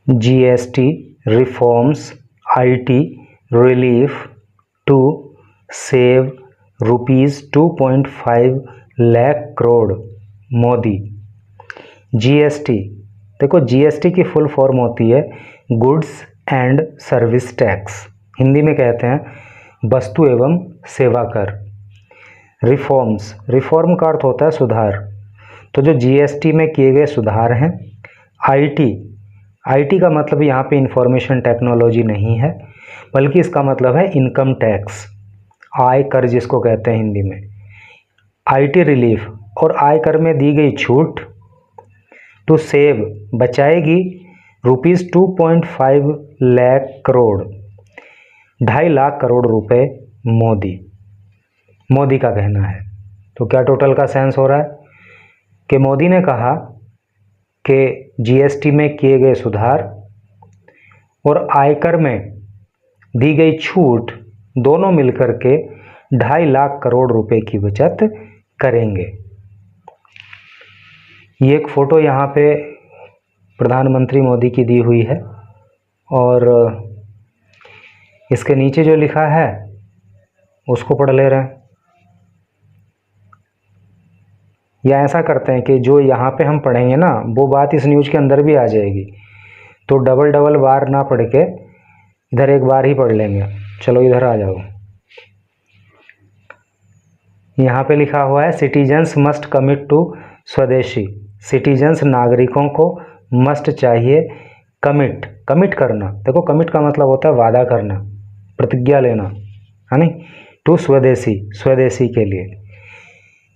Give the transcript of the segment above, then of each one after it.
GST reforms IT relief to save ₹2.5 lakh crore Modi. GST, देखो GST की full form होती है goods and service tax, Hindi में कहते हैं वस्तु एवं सेवा कर। रिफॉर्म्स, रिफॉर्म का अर्थ होता है सुधार, तो जो जीएसटी में किए गए सुधार हैं। आईटी, आईटी का मतलब यहाँ पे इंफॉर्मेशन टेक्नोलॉजी नहीं है, बल्कि इसका मतलब है इनकम टैक्स, आय कर जिसको कहते हैं हिंदी में। आईटी रिलीफ, और आयकर में दी गई छूट। टू सेव, बचाएगी ₹2.5 लाख करोड़, 2.5 लाख करोड़ रुपए मोदी, मोदी का कहना है। तो क्या टोटल का सेंस हो रहा है कि मोदी ने कहा कि जीएसटी में किए गए सुधार और आयकर में दी गई छूट दोनों मिलकर के 2.5 लाख करोड़ रुपए की बचत करेंगे। ये एक फ़ोटो यहाँ पे प्रधानमंत्री मोदी की दी हुई है, और इसके नीचे जो लिखा है उसको पढ़ ले रहे हैं। या ऐसा करते हैं कि जो यहाँ पे हम पढ़ेंगे ना वो बात इस न्यूज़ के अंदर भी आ जाएगी, तो डबल डबल बार ना पढ़ के इधर एक बार ही पढ़ लेंगे। चलो इधर आ जाओ। यहाँ पे लिखा हुआ है सिटीजन्स मस्ट कमिट टू स्वदेशी। सिटीजन्स, नागरिकों को मस्ट चाहिए, कमिट, कमिट करना। देखो कमिट का मतलब होता है वादा करना, प्रतिज्ञा लेना, है नहीं, टू स्वदेशी, स्वदेशी के लिए।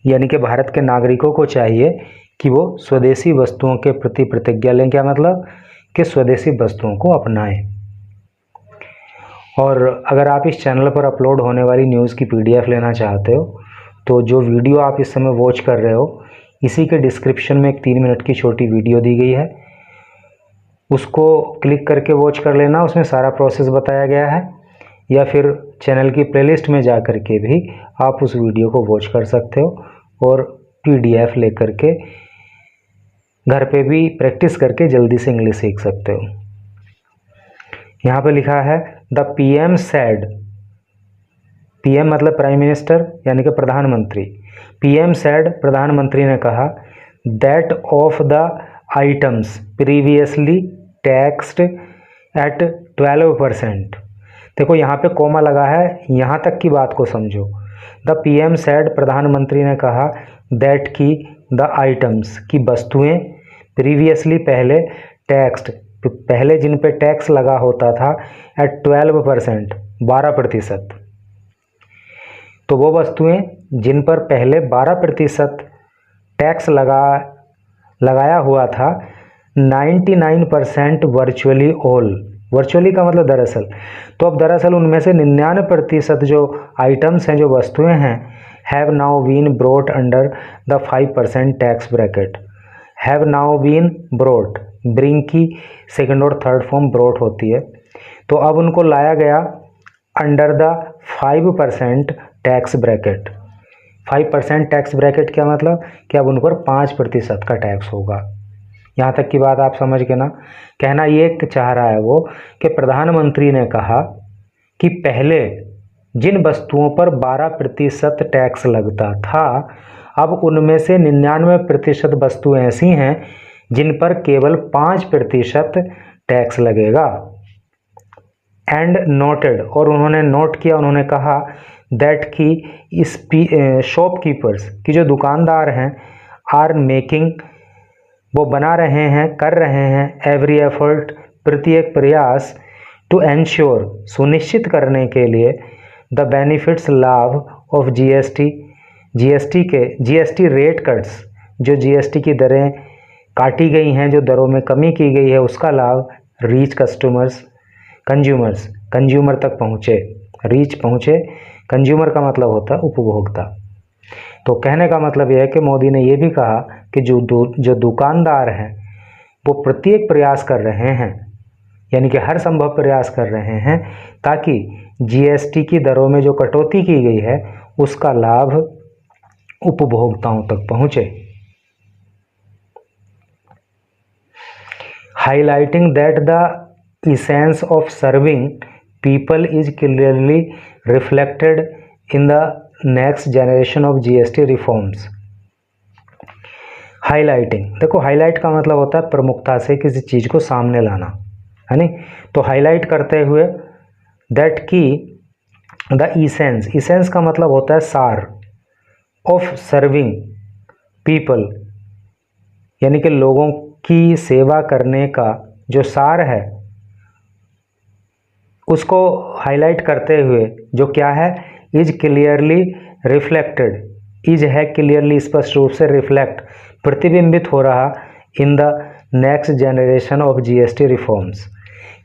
यानी कि भारत के नागरिकों को चाहिए कि वो स्वदेशी वस्तुओं के प्रति प्रतिज्ञा लें। क्या मतलब कि स्वदेशी वस्तुओं को अपनाएं। और अगर आप इस चैनल पर अपलोड होने वाली न्यूज़ की पीडीएफ लेना चाहते हो तो जो वीडियो आप इस समय वॉच कर रहे हो इसी के डिस्क्रिप्शन में एक 3 मिनट की छोटी वीडियो दी गई है, उसको क्लिक करके वॉच कर लेना, उसमें सारा प्रोसेस बताया गया है। या फिर चैनल की प्लेलिस्ट में जा कर के भी आप उस वीडियो को वॉच कर सकते हो और पीडीएफ लेकर के घर पे भी प्रैक्टिस करके जल्दी से इंग्लिश सीख सकते हो। यहाँ पे लिखा है द पीएम सेड, पीएम मतलब प्राइम मिनिस्टर यानी कि प्रधानमंत्री। पीएम सेड, प्रधानमंत्री ने कहा that of the items previously taxed eight 12%। देखो यहाँ पे कोमा लगा है, यहाँ तक की बात को समझो। द पीएम सेड, प्रधानमंत्री ने कहा दैट की द आइटम्स की वस्तुएं, प्रीवियसली पहले, टैक्स्ड पहले जिन पे टैक्स लगा होता था, एट 12%, 12%। तो वो वस्तुएं जिन पर पहले 12% टैक्स लगाया हुआ था, 99% वर्चुअली ऑल, वर्चुअली का मतलब दरअसल, तो अब दरअसल उनमें से 99% जो आइटम्स हैं, जो वस्तुएं हैं, have now been brought under the 5% tax bracket. Have now been brought, bring की सेकंड और थर्ड फॉर्म ब्रोट होती है, तो अब उनको लाया गया under the 5% tax bracket. 5% tax bracket क्या मतलब कि अब उन पर 5% का टैक्स होगा। यहाँ तक की बात आप समझ के ना, कहना ये चाह रहा है वो कि प्रधानमंत्री ने कहा कि पहले जिन वस्तुओं पर 12% टैक्स लगता था, अब उनमें से 99% वस्तुएं ऐसी हैं जिन पर केवल 5% टैक्स लगेगा। एंड नोटेड, और उन्होंने नोट किया, उन्होंने कहा दैट की शॉपकीपर्स की जो दुकानदार हैं, आर मेकिंग, वो बना रहे हैं, कर रहे हैं, एवरी एफर्ट, प्रत्येक प्रयास, टू एंश्योर, सुनिश्चित करने के लिए, द बेनिफिट्स, लाभ, ऑफ जीएसटी, जीएसटी के, जीएसटी रेट कट्स, जो जीएसटी की दरें काटी गई हैं, जो दरों में कमी की गई है, उसका लाभ, रीच कस्टमर्स, कंज्यूमर्स, कंज्यूमर तक पहुँचे, रीच पहुँचे, कंज्यूमर का मतलब होता है उपभोक्ता। तो कहने का मतलब यह है कि मोदी ने यह भी कहा कि जो दुकानदार हैं वो प्रत्येक प्रयास कर रहे हैं, यानी कि हर संभव प्रयास कर रहे हैं ताकि जीएसटी की दरों में जो कटौती की गई है उसका लाभ उपभोक्ताओं तक पहुँचे। highlighting that the essence of serving people is clearly reflected in the next generation of GST reforms. Highlighting, देखो हाईलाइट का मतलब होता है प्रमुखता से किसी चीज़ को सामने लाना, है नहीं। तो हाईलाइट करते हुए दैट की द इसेंस, इसेंस का मतलब होता है सार, ऑफ सर्विंग पीपल, यानी कि लोगों की सेवा करने का जो सार है उसको हाईलाइट करते हुए जो क्या है, इज क्लियरली रिफ्लेक्टेड, इज है क्लियरली स्पष्ट रूप से, रिफ्लेक्ट प्रतिबिंबित हो रहा in the next generation of GST reforms.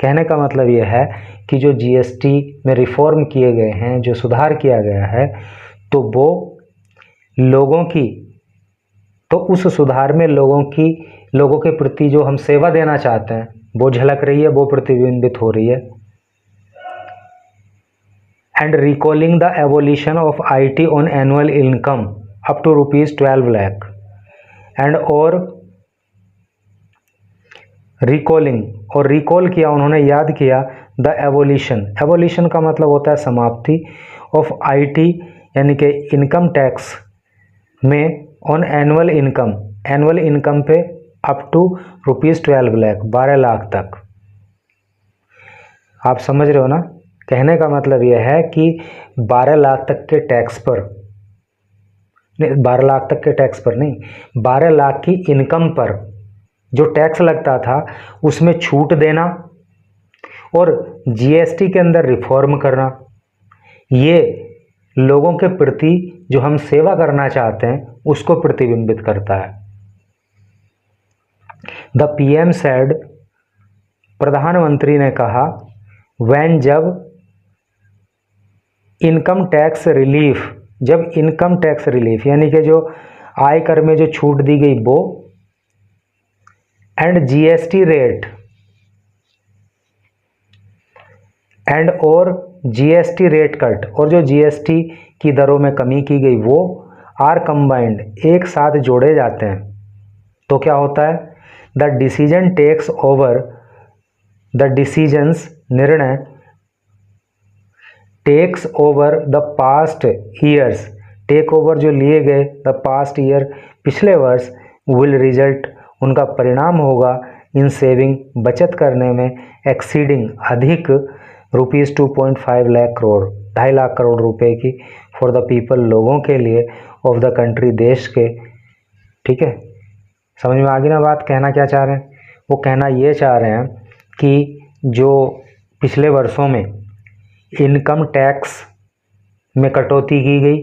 कहने का मतलब यह है कि जो जीएसटी में रिफॉर्म किए गए हैं, जो सुधार किया गया है, तो वो लोगों की, तो उस सुधार में लोगों के प्रति जो हम सेवा देना चाहते हैं वो झलक रही है, वो प्रतिबिंबित हो रही है। And recalling the evolution of IT on annual income up to ₹12 lakh, and और रिकॉलिंग, और रिकॉल किया उन्होंने, याद किया द एवोल्यूशन, एवोल्यूशन का मतलब होता है समाप्ति, ऑफ IT यानी कि इनकम टैक्स में, on annual income, annual income पे अप टू ₹12 लाख, 12 लाख तक। आप समझ रहे हो ना, कहने का मतलब यह है कि 12 लाख तक के टैक्स पर, नहीं 12 लाख तक के टैक्स पर नहीं, 12 लाख की इनकम पर जो टैक्स लगता था उसमें छूट देना और जीएसटी के अंदर रिफॉर्म करना, ये लोगों के प्रति जो हम सेवा करना चाहते हैं उसको प्रतिबिंबित करता है। द PM सेड, प्रधानमंत्री ने कहा, व्हेन, जब इनकम टैक्स रिलीफ, जब इनकम टैक्स रिलीफ यानी कि जो आयकर में जो छूट दी गई वो, एंड जीएसटी रेट, एंड और जीएसटी रेट कट, और जो जीएसटी की दरों में कमी की गई वो, आर कंबाइंड, एक साथ जोड़े जाते हैं, तो क्या होता है, the decision takes over, the decisions, निर्णय, takes over the past years, take over जो लिए गए, द पास्ट ईयर, पिछले वर्ष, विल रिजल्ट, उनका परिणाम होगा, इन सेविंग, बचत करने में, एक्सीडिंग, अधिक, ₹2.5 लाख करोड़, 2.5 लाख करोड़ रुपए की, फॉर द पीपल, लोगों के लिए, ऑफ द कंट्री, देश के। ठीक है, समझ में आ गई ना बात, कहना क्या चाह रहे हैं? वो कहना ये चाह रहे हैं कि जो पिछले वर्षों में इनकम टैक्स में कटौती की गई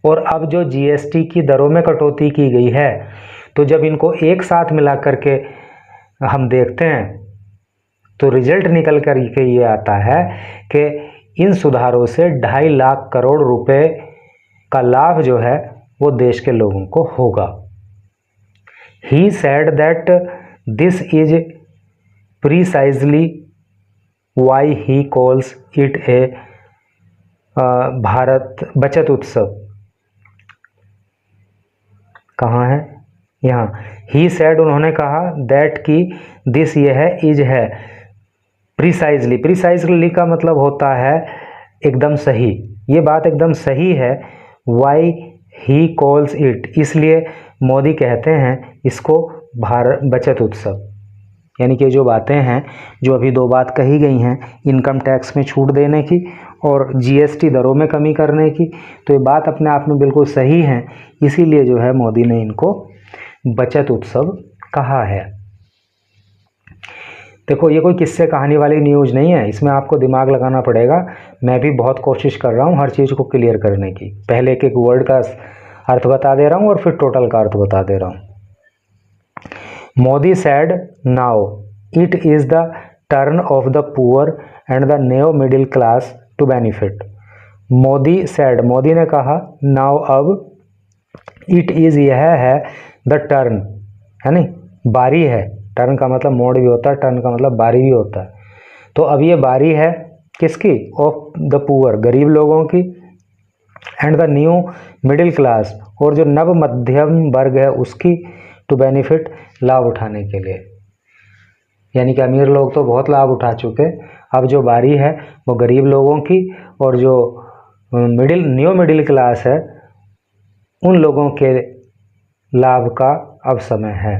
और अब जो जीएसटी की दरों में कटौती की गई है, तो जब इनको एक साथ मिला करके हम देखते हैं तो रिजल्ट निकल कर के ये आता है कि इन सुधारों से 2.5 लाख करोड़ रुपए का लाभ जो है वो देश के लोगों को होगा। He said that this is precisely why he calls it a Bharat Bachat Utsav. कहाँ है? यहाँ। ही सेड, उन्होंने कहा, दैट की, दिस ये है, इज है, प्रीसाइजली, प्रीसाइजली का मतलब होता है एकदम सही, ये बात एकदम सही है। वाई ही कॉल्स इट, इसलिए मोदी कहते हैं इसको भारत बचत उत्सव, यानी कि जो बातें हैं, जो अभी 2 बात कही गई हैं, इनकम टैक्स में छूट देने की और जीएसटी दरों में कमी करने की, तो ये बात अपने आप में बिल्कुल सही है, इसीलिए जो है मोदी ने इनको बचत उत्सव कहा है। देखो ये कोई किस्से कहानी वाली न्यूज़ नहीं है, इसमें आपको दिमाग लगाना पड़ेगा। मैं भी बहुत कोशिश कर रहा हूँ हर चीज़ को क्लियर करने की, पहले एक एक वर्ड का अर्थ बता दे रहा हूँ और फिर टोटल का अर्थ बता दे रहा हूँ। Modi said, now it is the turn of the poor and the new middle class to benefit. Modi said, Modi ने कहा, नाउ अब, इट इज़, यह है, द टर्न, है नहीं, बारी है, टर्न का मतलब मोड़ भी होता है, टर्न का मतलब बारी भी होता है, तो अब ये बारी है किसकी? ऑफ द पुअर, गरीब लोगों की, and the new middle class, और जो नव मध्यम वर्ग है उसकी, टू बेनिफिट, लाभ उठाने के लिए। यानी कि अमीर लोग तो बहुत लाभ उठा चुके, अब जो बारी है वो गरीब लोगों की, और जो न्यू मिडिल क्लास है उन लोगों के लाभ का अब समय है।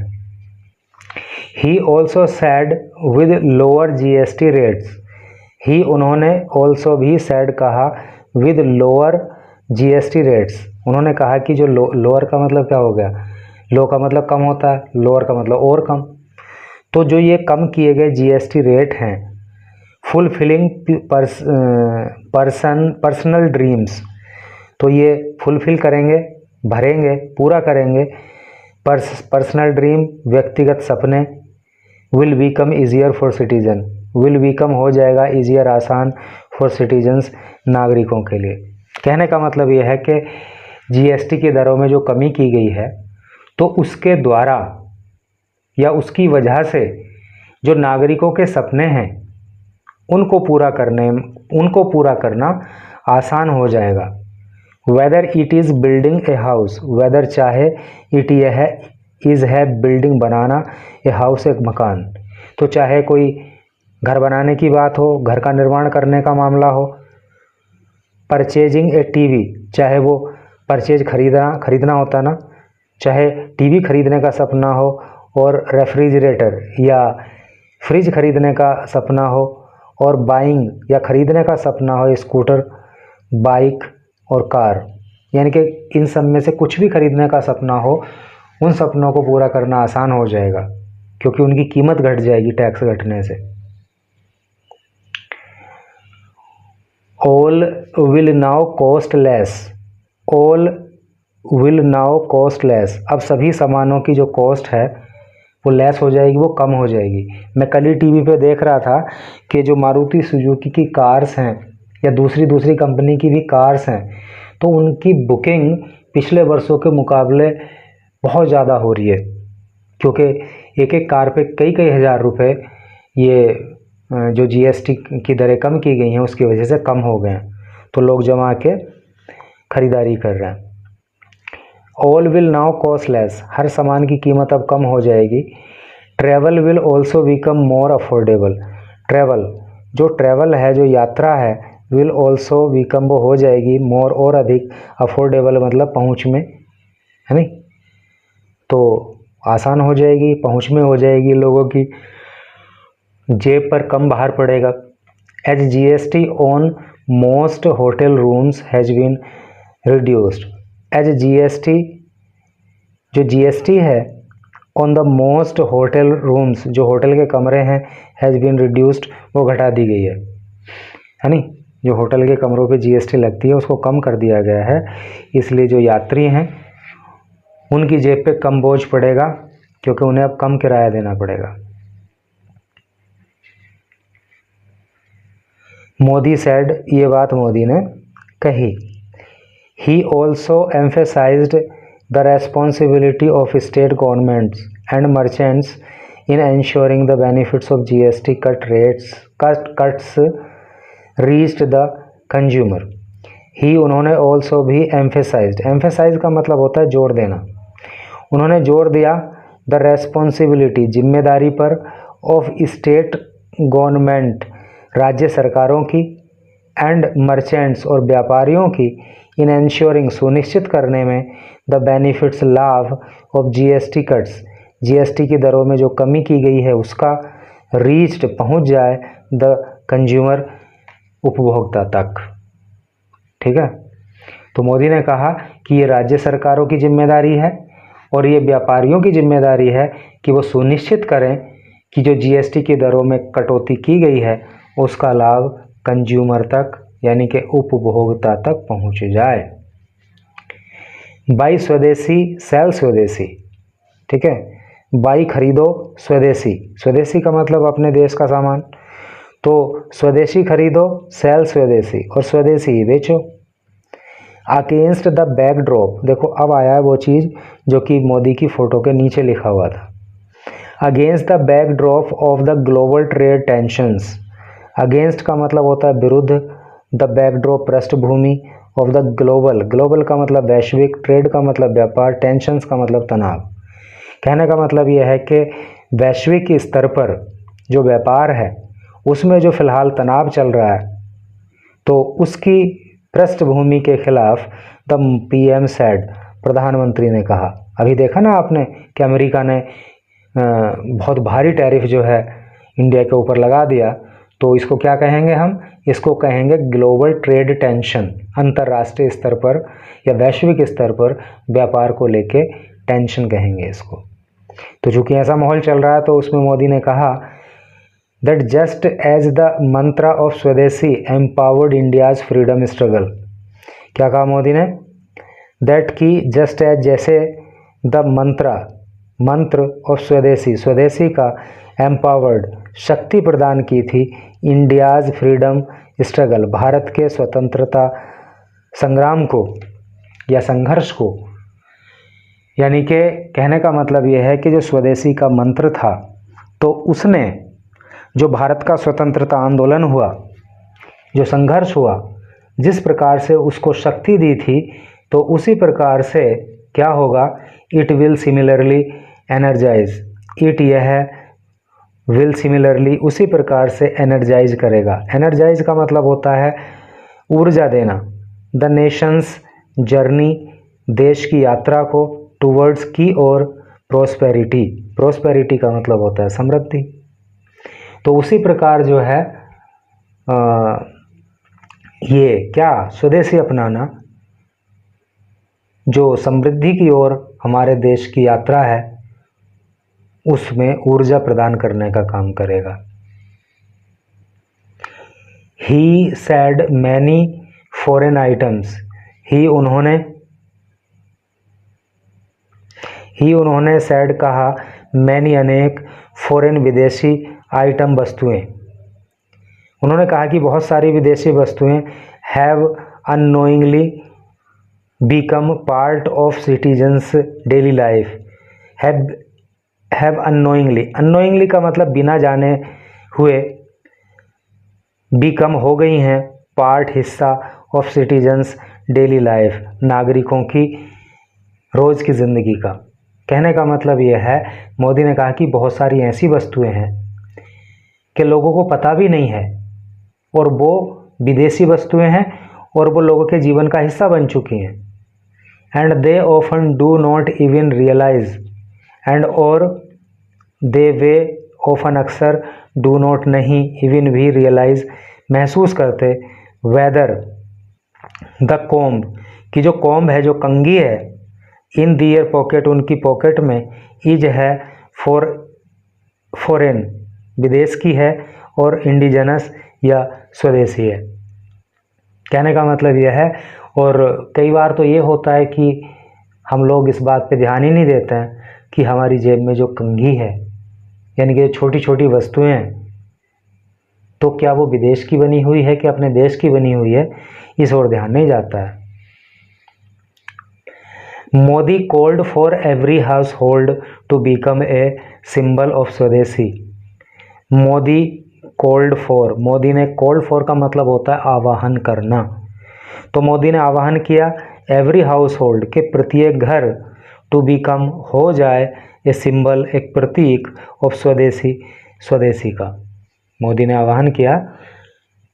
He also said with lower GST rates, he उन्होंने ऑल्सो भी सैड कहा विद लोअर जीएसटी रेट्स, उन्होंने कहा कि जो लोअर का मतलब क्या हो गया, लो का मतलब कम होता है, लोअर का मतलब और कम, तो जो ये कम किए गए जीएसटी रेट हैं, फुलफिलिंग पर्सनल ड्रीम्स, तो ये फुलफिल करेंगे, भरेंगे, पूरा करेंगे पर्सनल ड्रीम, व्यक्तिगत सपने। Will become easier for citizen, will become हो जाएगा ईजियर आसान, फॉर सिटीजन्स नागरिकों के लिए। कहने का मतलब ये है कि जीएसटी की दरों में जो कमी की गई है तो उसके द्वारा या उसकी वजह से जो नागरिकों के सपने हैं उनको पूरा करना आसान हो जाएगा। Whether it is building a house, whether चाहे इट यह है, इज़ है बिल्डिंग बनाना, ए हाउस एक मकान, तो चाहे कोई घर बनाने की बात हो, घर का निर्माण करने का मामला हो, परचेजिंग ए टीवी, चाहे वो परचेज खरीदना होता ना, चाहे टीवी खरीदने का सपना हो, और रेफ्रिजरेटर या फ्रिज खरीदने का सपना हो, और बाइंग या खरीदने का सपना हो स्कूटर, बाइक और कार, यानी कि इन सब में से कुछ भी खरीदने का सपना हो, उन सपनों को पूरा करना आसान हो जाएगा क्योंकि उनकी कीमत घट जाएगी टैक्स घटने से। All will now cost less, all will now cost less, अब सभी सामानों की जो कॉस्ट है वो लेस हो जाएगी, वो कम हो जाएगी। मैं कल ही टीवी पे देख रहा था कि जो मारुति सुजुकी की कार्स हैं या दूसरी कंपनी की भी कार्स हैं, तो उनकी बुकिंग पिछले वर्षों के मुकाबले बहुत ज़्यादा हो रही है, क्योंकि एक एक कार पे कई हज़ार रुपए ये जो जीएसटी की दरें कम की गई हैं उसकी वजह से कम हो गए हैं, तो लोग जमा के ख़रीदारी कर रहे हैं। All will now cost less, हर सामान की कीमत अब कम हो जाएगी। Travel will also become more affordable, travel जो ट्रैवल है, जो यात्रा है, विल ऑल्सो बिकम वो हो जाएगी मोर और अधिक, अफोर्डेबल मतलब पहुँच में, है नहीं, तो आसान हो जाएगी, पहुँच में हो जाएगी, लोगों की जेब पर कम बाहर पड़ेगा। As GST on most hotel rooms has been reduced, as GST जो जीएसटी है on the most hotel rooms, जो होटल के कमरे हैं, हैज़ बीन रिड्यूस्ड वो घटा दी गई है नहीं, जो होटल के कमरों पे जीएसटी लगती है उसको कम कर दिया गया है, इसलिए जो यात्री हैं उनकी जेब पे कम बोझ पड़ेगा क्योंकि उन्हें अब कम किराया देना पड़ेगा। मोदी सेड, ये बात मोदी ने कही। He also emphasized the responsibility of state governments and merchants in ensuring the benefits of GST cuts reached the consumer. He उन्होंने ऑल्सो भी एम्फेसाइज का मतलब होता है जोर देना, उन्होंने जोर दिया द रेस्पॉन्सिबिलिटी जिम्मेदारी पर, ऑफ स्टेट गवर्नमेंट राज्य सरकारों की, एंड मर्चेंट्स और व्यापारियों की, इन एंश्योरिंग सुनिश्चित करने में, द बेनिफिट्स लाभ ऑफ जीएसटी कट्स जीएसटी की दरों में जो कमी की गई है उसका रीच्ड पहुंच जाए द कंज्यूमर उपभोक्ता तक। ठीक है, तो मोदी ने कहा कि ये राज्य सरकारों की जिम्मेदारी है और ये व्यापारियों की जिम्मेदारी है कि वो सुनिश्चित करें कि जो जीएसटी की दरों में कटौती की गई है उसका लाभ कंज्यूमर तक यानी कि उपभोक्ता तक पहुंच जाए। बाई स्वदेशी सेल स्वदेशी, ठीक है, बाई खरीदो स्वदेशी, स्वदेशी का मतलब अपने देश का सामान, तो स्वदेशी खरीदो, सेल स्वदेशी, और स्वदेशी ही बेचो। अगेंस्ट द बैकड्रॉप, देखो अब आया है वो चीज़ जो कि मोदी की फ़ोटो के नीचे लिखा हुआ था, against the backdrop of the global trade tensions. Against का मतलब होता है विरुद्ध, द बैकड्रॉप पृष्ठभूमि, ऑफ द ग्लोबल, ग्लोबल का मतलब वैश्विक, ट्रेड का मतलब व्यापार, टेंशंस का मतलब तनाव। कहने का मतलब यह है कि वैश्विक स्तर पर जो व्यापार है उसमें जो फिलहाल तनाव चल रहा है, तो उसकी पृष्ठभूमि के खिलाफ द पीएम सेड, प्रधानमंत्री ने कहा। अभी देखा ना आपने कि अमेरिका ने बहुत भारी टैरिफ जो है इंडिया के ऊपर लगा दिया, तो इसको क्या कहेंगे हम? इसको कहेंगे ग्लोबल ट्रेड टेंशन। अंतर्राष्ट्रीय स्तर पर या वैश्विक स्तर पर व्यापार को लेके टेंशन कहेंगे इसको। तो चूंकि ऐसा माहौल चल रहा है, तो उसमें मोदी ने कहा that just as the mantra of swadeshi empowered India's freedom struggle. क्या कहा मोदी ने? दैट की जस्ट एज, जैसे द मंत्र ऑफ स्वदेशी, स्वदेशी का एम्पावर्ड, शक्ति प्रदान की थी इंडियाज फ्रीडम स्ट्रगल, भारत के स्वतंत्रता संग्राम को या संघर्ष को। यानी कि कहने का मतलब यह है कि जो स्वदेशी का मंत्र था, तो उसने जो भारत का स्वतंत्रता आंदोलन हुआ, जो संघर्ष हुआ, जिस प्रकार से उसको शक्ति दी थी, तो उसी प्रकार से क्या होगा? It will similarly energise, it यह विल सिमिलरली उसी प्रकार से एनर्जाइज करेगा। एनर्जाइज का मतलब होता है ऊर्जा देना। द नेशंस जर्नी, देश की यात्रा को, टूवर्ड्स की और प्रोस्पेरिटी, प्रोस्पेरिटी का मतलब होता है समृद्धि। तो उसी प्रकार जो है ये क्या स्वदेशी अपनाना, जो समृद्धि की ओर हमारे देश की यात्रा है, उसमें ऊर्जा प्रदान करने का काम करेगा। ही सैड मैनी फॉरेन आइटम्स, ही उन्होंने सैड कहा, मैनी अनेक, फॉरेन विदेशी, आइटम वस्तुएं, उन्होंने कहा कि बहुत सारी विदेशी वस्तुएं have unknowingly become part of citizens daily life. Have unknowingly का मतलब बिना जाने हुए, बिकम हो गई हैं, पार्ट हिस्सा, ऑफ सिटीजन्स डेली लाइफ, नागरिकों की रोज की जिंदगी का। कहने का मतलब यह है, मोदी ने कहा कि बहुत सारी ऐसी वस्तुएं हैं कि लोगों को पता भी नहीं है, और वो विदेशी वस्तुएं हैं और वो लोगों के जीवन का हिस्सा बन चुकी हैं। And they often do not even realise, and और दे वे ऑफन अक्सर, डू नॉट नहीं, इवन भी रियलाइज महसूस करते, वेदर द कोम्ब, कि जो कोम्ब है, जो कंघी है, इन दियर पॉकेट, उनकी पॉकेट में, इज है फॉरेन विदेश की है, और इंडिजनस या स्वदेशी है। कहने का मतलब यह है। और कई बार तो ये होता है कि हम लोग इस बात पे ध्यान ही नहीं देते हैं कि हमारी जेब में जो कंघी है, यानी कि छोटी छोटी वस्तुएं हैं, तो क्या वो विदेश की बनी हुई है कि अपने देश की बनी हुई है, इस ओर ध्यान नहीं जाता है। Modi called for every household to become a symbol of swadeshi. Modi called for, Modi ने कॉल्ड फॉर का मतलब होता है आवाहन करना। तो मोदी ने आवाहन किया एवरी हाउस होल्ड, के प्रत्येक घर, टू बिकम हो जाए, ए सिंबल, एक प्रतीक, ऑफ स्वदेशी, स्वदेशी का। मोदी ने आह्वान किया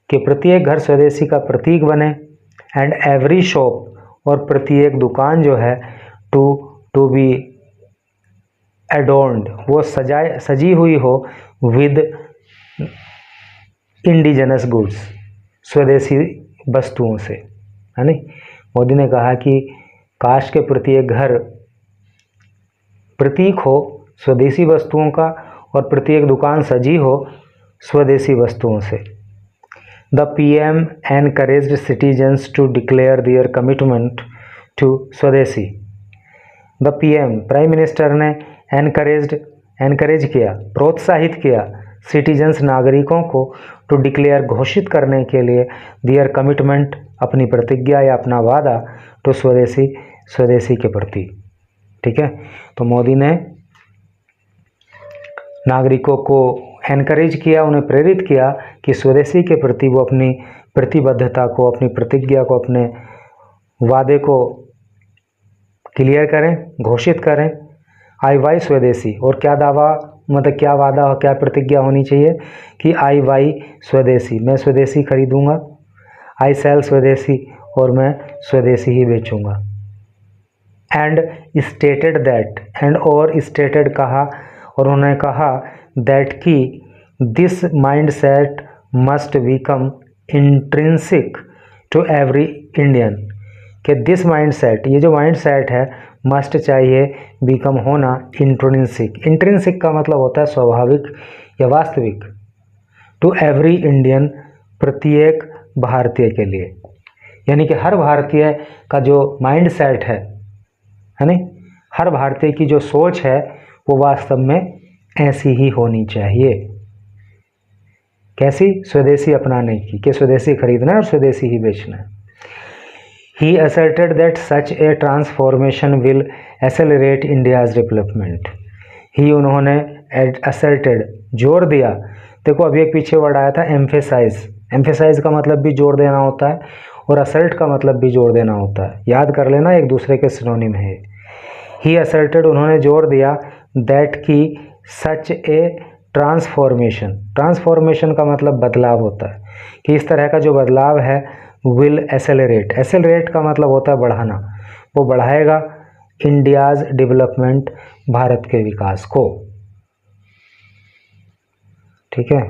कि प्रत्येक घर स्वदेशी का प्रतीक बने, एंड एवरी शॉप, और प्रत्येक दुकान जो है, टू बी एडोर्न्ड, वो सजी हुई हो, विद इंडिजिनस गुड्स, स्वदेशी वस्तुओं से, है नहीं। मोदी ने कहा कि काश के प्रत्येक घर प्रतीक हो स्वदेशी वस्तुओं का, और प्रत्येक दुकान सजी हो स्वदेशी वस्तुओं से। The PM encouraged citizens to declare their commitment to swadeshi. The PM, prime minister ने एनकरेज किया, प्रोत्साहित किया, सिटीजन्स, नागरिकों को, टू डिक्लेयर, घोषित करने के लिए, देयर कमिटमेंट, अपनी प्रतिज्ञा या अपना वादा, टू स्वदेशी, स्वदेशी के प्रति। ठीक है, तो मोदी ने नागरिकों को एनकरेज किया, उन्हें प्रेरित किया कि स्वदेशी के प्रति वो अपनी प्रतिबद्धता को, अपनी प्रतिज्ञा को, अपने वादे को क्लियर करें, घोषित करें। आई वाई स्वदेशी, और क्या दावा मतलब क्या वादा हो, क्या प्रतिज्ञा होनी चाहिए कि आई बाई स्वदेशी, मैं स्वदेशी खरीदूंगा, आई सेल स्वदेशी, और मैं स्वदेशी ही बेचूंगा। एंड स्टेटेड दैट, एंड और स्टेटेड कहा, और उन्होंने कहा दैट कि this mindset must become intrinsic to every Indian, कि दिस माइंड सेट, ये जो माइंड सेट है, मस्ट चाहिए, बिकम होना, इंट्रिंसिक, इंट्रिंसिक का मतलब होता है स्वाभाविक या वास्तविक, टू एवरी इंडियन, प्रत्येक भारतीय के लिए, यानी कि हर भारतीय का जो माइंड सेट है नहीं, हर भारतीय की जो सोच है वो वास्तव में ऐसी ही होनी चाहिए। कैसी? स्वदेशी अपनाने की, कि स्वदेशी खरीदना है और स्वदेशी ही बेचना है। He asserted that such a transformation will accelerate India's development. He, उन्होंने asserted, जोर दिया। देखो अभी एक पीछे वर्ड आया था emphasize, emphasize का मतलब भी जोर देना होता है और assert का मतलब भी जोर देना होता है, याद कर लेना, एक दूसरे के सिनोनिम है। He asserted, उन्होंने जोर दिया, that कि such a ट्रांसफॉर्मेशन, ट्रांसफॉर्मेशन का मतलब बदलाव होता है, कि इस तरह का जो बदलाव है विल एसेलरेट, एसेलरेट का मतलब होता है बढ़ाना, वो बढ़ाएगा इंडियाज़ डेवलपमेंट, भारत के विकास को। ठीक है,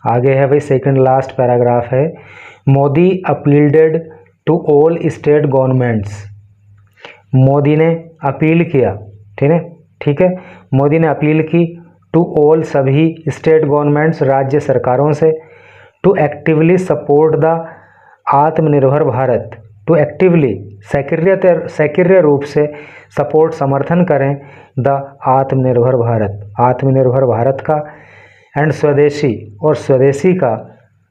आगे है भाई सेकंड लास्ट पैराग्राफ है, Modi appealed to all state governments, Modi ने अपील किया, ठीक है, मोदी ने अपील की टू ऑल, सभी स्टेट गवर्नमेंट्स, राज्य सरकारों से, टू एक्टिवली सपोर्ट द आत्मनिर्भर भारत, टू एक्टिवली, सक्रिय रूप से सपोर्ट, समर्थन करें, द आत्मनिर्भर भारत, आत्मनिर्भर भारत का, एंड स्वदेशी, और स्वदेशी का,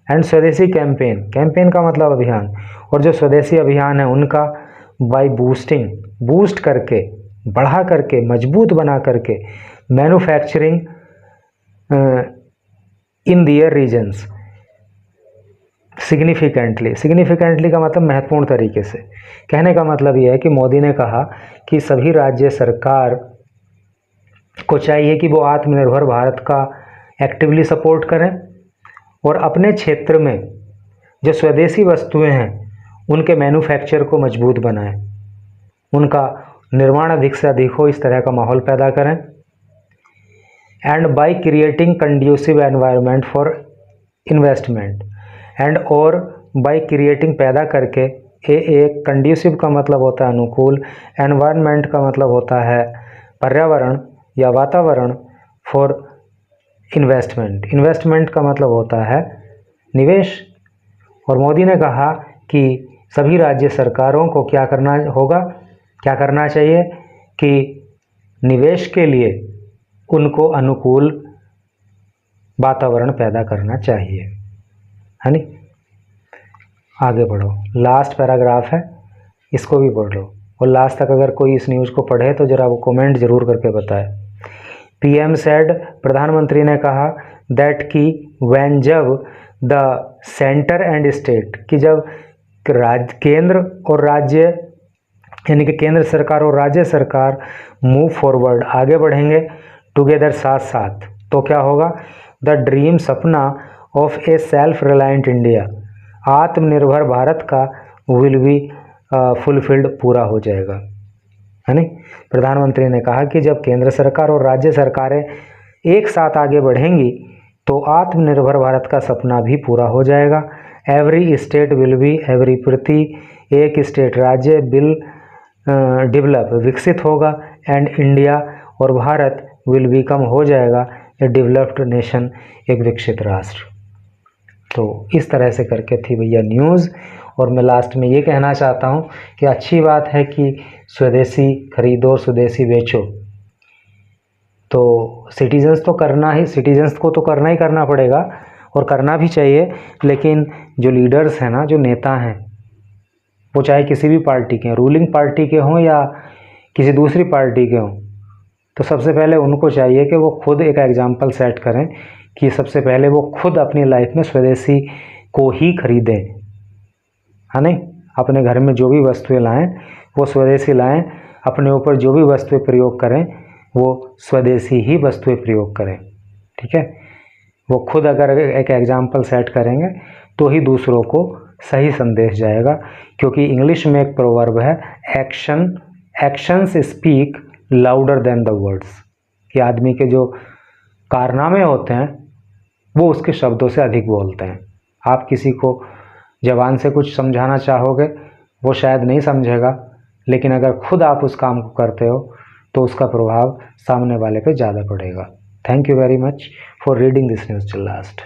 एंड स्वदेशी कैंपेन, कैंपेन का मतलब अभियान, और जो स्वदेशी अभियान है उनका, बाय बूस्टिंग, बूस्ट करके, बढ़ा करके, मजबूत बना करके, manufacturing in their regions, significantly, significantly का मतलब महत्वपूर्ण तरीके से, कहने का मतलब यह है कि मोदी ने कहा कि सभी राज्य सरकार को चाहिए कि वो आत्मनिर्भर भारत का एक्टिवली सपोर्ट करें और अपने क्षेत्र में जो स्वदेशी वस्तुएं हैं उनके मैन्युफैक्चर को मजबूत बनाएं, उनका निर्माण अधिक से अधिक हो, इस तरह का माहौल पैदा करें। And by creating conducive environment for investment, and और बाय क्रिएटिंग, पैदा करके, एक कंड्यूसिव का मतलब होता है अनुकूल, एनवायरनमेंट का मतलब होता है पर्यावरण या वातावरण, फॉर इन्वेस्टमेंट, इन्वेस्टमेंट का मतलब होता है निवेश। और मोदी ने कहा कि सभी राज्य सरकारों को क्या करना होगा, क्या करना चाहिए कि निवेश के लिए उनको अनुकूल वातावरण पैदा करना चाहिए, है नी। आगे बढ़ो, लास्ट पैराग्राफ है, इसको भी पढ़ लो, और लास्ट तक अगर कोई इस न्यूज़ को पढ़े तो जरा वो कमेंट जरूर करके बताए। पीएम सेड, प्रधानमंत्री ने कहा, दैट कि व्हेन, जब, द सेंटर एंड स्टेट, कि जब केंद्र और राज्य, यानी कि केंद्र सरकार और राज्य सरकार मूव फॉरवर्ड, आगे बढ़ेंगे, टुगेदर, साथ साथ, तो क्या होगा, द ड्रीम, सपना, of A self reliant India, आत्मनिर्भर भारत का, विल बी फुलफिल्ड, पूरा हो जाएगा, है नी। प्रधानमंत्री ने कहा कि जब केंद्र सरकार और राज्य सरकारें एक साथ आगे बढ़ेंगी तो आत्मनिर्भर भारत का सपना भी पूरा हो जाएगा। Every state will be, every, प्रति एक स्टेट, राज्य, विल डेवलप, विकसित होगा, एंड इंडिया, और भारत, विल बिकम, हो जाएगा, ए डेवलप्ड नेशन, एक विकसित राष्ट्र। तो इस तरह से करके थी भैया न्यूज़। और मैं लास्ट में ये कहना चाहता हूँ कि अच्छी बात है कि स्वदेशी खरीदो, स्वदेशी बेचो, तो सिटीजन्स तो करना ही, सिटीजन्स को तो करना ही करना पड़ेगा और करना भी चाहिए, लेकिन जो लीडर्स हैं ना, जो नेता हैं, वो चाहे किसी भी पार्टी के, रूलिंग पार्टी के हों या किसी दूसरी पार्टी के हों, तो सबसे पहले उनको चाहिए कि वो खुद एक एग्जाम्पल सेट करें कि सबसे पहले वो खुद अपनी लाइफ में स्वदेशी को ही खरीदें, है नहीं। अपने घर में जो भी वस्तुएं लाएं वो स्वदेशी लाएं, अपने ऊपर जो भी वस्तुएं प्रयोग करें वो स्वदेशी ही वस्तुएं प्रयोग करें। ठीक है, वो खुद अगर एक एग्जाम्पल सेट करेंगे तो ही दूसरों को सही संदेश जाएगा, क्योंकि इंग्लिश में एक प्रोवर्ब है, actions speak louder than the words, कि आदमी के जो कारनामे होते हैं वो उसके शब्दों से अधिक बोलते हैं। आप किसी को जबान से कुछ समझाना चाहोगे, वो शायद नहीं समझेगा, लेकिन अगर खुद आप उस काम को करते हो तो उसका प्रभाव सामने वाले पे ज़्यादा पड़ेगा। Thank you very much for reading this news till last.